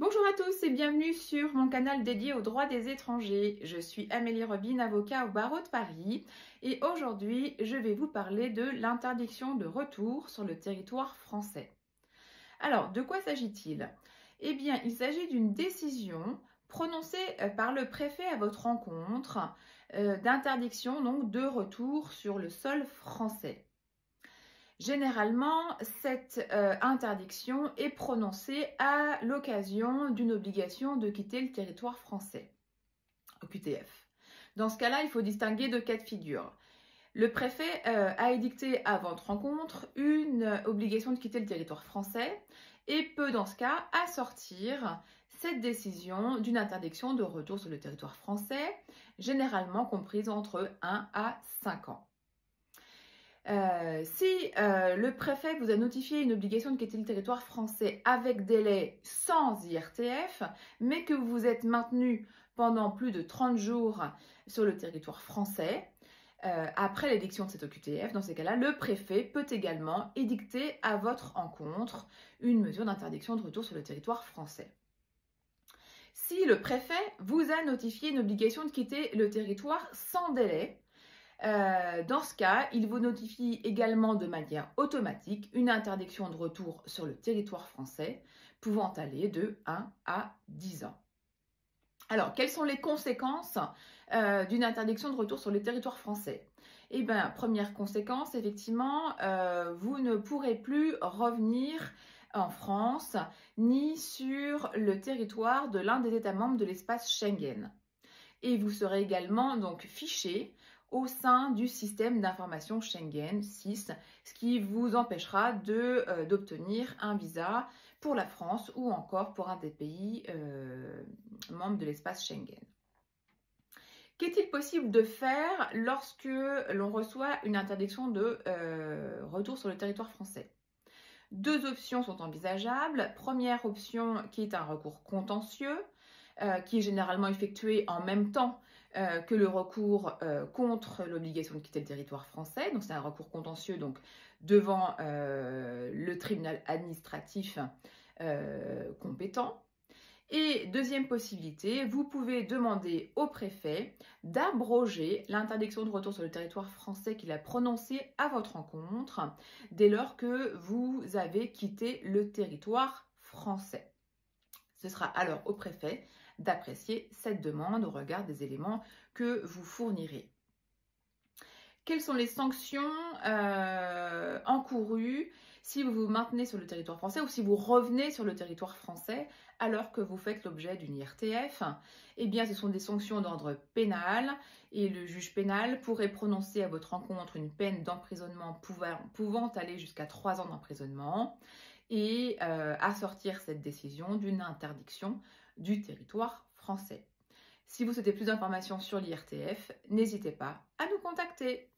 Bonjour à tous et bienvenue sur mon canal dédié aux droits des étrangers. Je suis Amélie Robine, avocat au barreau de Paris et aujourd'hui je vais vous parler de l'interdiction de retour sur le territoire français. Alors, de quoi s'agit-il? Eh bien, il s'agit d'une décision prononcée par le préfet à votre rencontre d'interdiction donc de retour sur le sol français. Généralement, cette interdiction est prononcée à l'occasion d'une obligation de quitter le territoire français, OQTF. Dans ce cas-là, il faut distinguer deux cas de figure. Le préfet a édicté à votre rencontre une obligation de quitter le territoire français et peut dans ce cas assortir cette décision d'une interdiction de retour sur le territoire français, généralement comprise entre 1 à 5 ans. Si le préfet vous a notifié une obligation de quitter le territoire français avec délai sans IRTF, mais que vous vous êtes maintenu pendant plus de 30 jours sur le territoire français, après l'édiction de cette OQTF, dans ces cas-là, le préfet peut également édicter à votre encontre une mesure d'interdiction de retour sur le territoire français. Si le préfet vous a notifié une obligation de quitter le territoire sans délai, dans ce cas, il vous notifie également de manière automatique une interdiction de retour sur le territoire français pouvant aller de 1 à 10 ans. Alors, quelles sont les conséquences d'une interdiction de retour sur le territoire français? Eh bien, première conséquence, effectivement, vous ne pourrez plus revenir en France ni sur le territoire de l'un des États membres de l'espace Schengen. Et vous serez également donc fiché au sein du système d'information Schengen SIS, ce qui vous empêchera d'obtenir un visa pour la France ou encore pour un des pays membres de l'espace Schengen. Qu'est-il possible de faire lorsque l'on reçoit une interdiction de retour sur le territoire français? Deux options sont envisageables. Première option qui est un recours contentieux, qui est généralement effectué en même temps que le recours contre l'obligation de quitter le territoire français. Donc c'est un recours contentieux donc, devant le tribunal administratif compétent. Et deuxième possibilité, vous pouvez demander au préfet d'abroger l'interdiction de retour sur le territoire français qu'il a prononcée à votre encontre dès lors que vous avez quitté le territoire français. Ce sera alors au préfet d'apprécier cette demande au regard des éléments que vous fournirez. Quelles sont les sanctions encourues si vous vous maintenez sur le territoire français ou si vous revenez sur le territoire français alors que vous faites l'objet d'une IRTF? Eh bien, ce sont des sanctions d'ordre pénal et le juge pénal pourrait prononcer à votre encontre une peine d'emprisonnement pouvant aller jusqu'à 3 ans d'emprisonnement et assortir cette décision d'une interdiction du territoire français. Si vous souhaitez plus d'informations sur l'IRTF, n'hésitez pas à nous contacter.